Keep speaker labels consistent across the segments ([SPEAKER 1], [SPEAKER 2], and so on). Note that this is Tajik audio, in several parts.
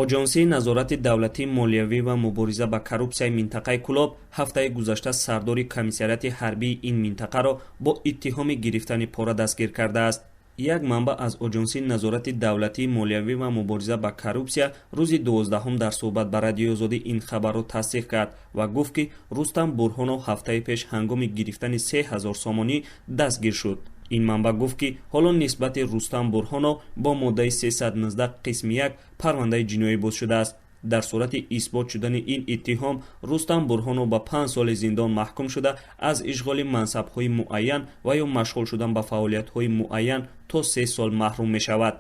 [SPEAKER 1] оҷонсии назорати давлатии молиявӣ ва мубориза ба коррупсияи минтақаи Кӯлоб ҳафтаи гузашта сардори Комиссариати ҳарбии ин минтақаро бо иттиҳоми гирифтани пора дастгир кардааст. Як манбаъ аз оҷонсии назорати давлатии молиявӣ ва мубориза ба коррупсия рӯзи 12 дар суҳбат ба радиои Озодӣ ин хабарро тасдиқ кард ва гуфт ки Рустам Бурҳонов ҳафтаи пеш ҳангоми гирифтани 3000 сомонӣ дастгир шуд. ин манбаъ гуфт ки ҳоло нисбати Рустам Бурҳонов бо моддаи 319 қисми 1 парвандаи ҷиноӣ боз шудааст. дар сурати исбот шудани ин иттиҳом Рустам Бурҳонов ба 5 соли зиндон маҳкум шуда аз ишғоли мансабҳои муайян ва ё машғул шудан ба фаъолиятҳои муайян то 3 сол маҳрум мешавад.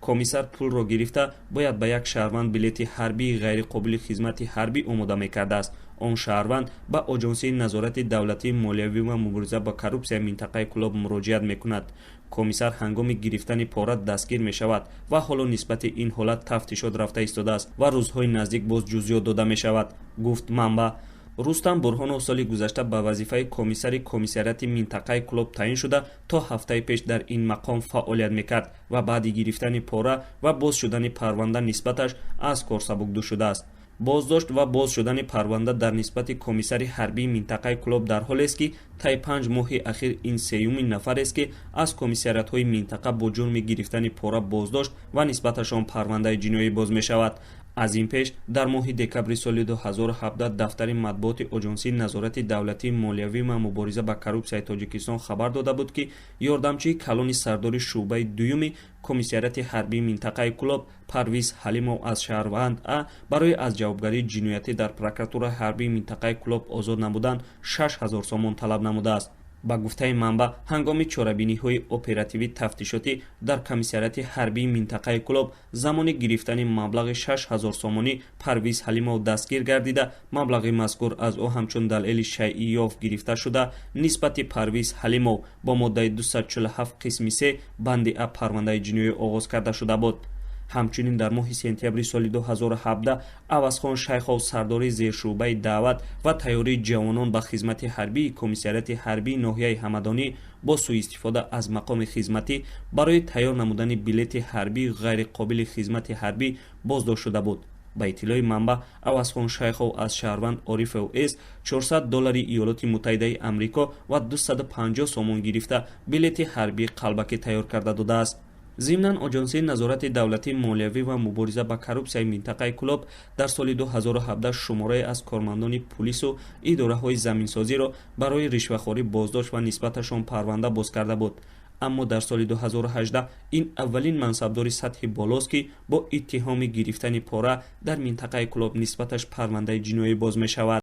[SPEAKER 1] комиссар пулро гирифта бояд ба як шаҳрванд билети ҳарбии ғайриқобили хизмати ҳарбӣ омода мекардааст. он шаҳрванд ба оҷонсии назорати давлатии молиявӣ ва мубориза ба коррупсияи минтақаи Кӯлоб муроҷиат мекунад. комиссар ҳангоми гирифтани пора дастгир мешавад ва ҳоло нисбати ин ҳолат тафтишот рафта истодааст ва рӯзҳои наздик боз ҷузъиёт дода мешавад, гуфт манбаъ. Рустам Бурҳонов соли гузашта ба вазифаи комиссари Комиссариати минтақаи Кӯлоб таъин шуда то ҳафтаи пеш дар ин мақом фаъолият мекард ва баъди гирифтани пора ва боз шудани парванда нисбаташ аз кор сабукдӯш шудааст. боздошт ва боз шудани парванда дар нисбати комиссари ҳарбии минтақаи Кӯлоб дар ҳолест ки таи 5 моҳи ахир ин сеюмин нафарест ки аз комиссариатҳои минтақа бо ҷурми гирифтани пора боздошт ва нисбаташон парвандаи ҷиноӣ боз мешавад. аз ин пеш дар моҳи декабри соли 2017 дафтари матбуоти оҷонсии назорати давлатии молиявӣ ва мубориза ба коррупсияи Тоҷикистон хабар дода буд ки ёрдамчии калони сардори шӯъбаи дуюми Комиссариати ҳарбии минтақаи Кӯлоб Парвиз Ҳалимов аз шаҳрванд А барои аз ҷавобгарии ҷиноятӣ дар прокуратураи ҳарбии минтақаи Кӯлоб озод намудан 6000 сомон талаб намудааст. ба гуфтаи манбаъ ҳангоми чорабиниҳои оперативӣ тафтишотӣ дар Комиссариати ҳарбии минтақаи Кӯлоб замони гирифтани маблағи 6000 сомонӣ Парвиз Ҳалимов дастгир гардида маблағи мазкур аз ӯ ҳамчун далели шайъӣ ёфт гирифта шуда нисбати Парвиз Ҳалимов бо моддаи 247 қисми 3 банди А парвандаи ҷиноӣ оғоз карда шуда буд. ҳамчунин дар моҳи сентябри соли 2017 авазхон шайхов сардори зершӯъбаи даъват ва тайёрии ҷавонон ба хизмати ҳарбии Комиссариати ҳарбии ноҳияи ҳамадонӣ бо сӯистифода аз мақоми хизматӣ барои тайёр намудани билети ҳарбии ғайриқобили хизмати ҳарбӣ боздошт шуда буд. ба иттилои манбаъ авазхон шайхов аз шаҳрванд Орифов С $400 Иёлоти Муттаҳидаи Амрико ва 250 сомон гирифта билети ҳарбии қалбакӣ тайёр карда додааст. зимнан оҷонсии назорати давлатии молиявӣ ва мубориза ба коррупсияи минтақаи Кӯлоб дар соли 2017 шуморае аз кормандони пулису идораҳои заминсозиро барои ришвахорӣ боздошт ва нисбаташон парванда боз карда буд. аммо дар соли 2018 ин аввалин мансабдори сатҳи болост ки бо иттиҳоми гирифтани пора дар минтақаи Кӯлоб нисбаташ парвандаи ҷиноӣ боз мешавад.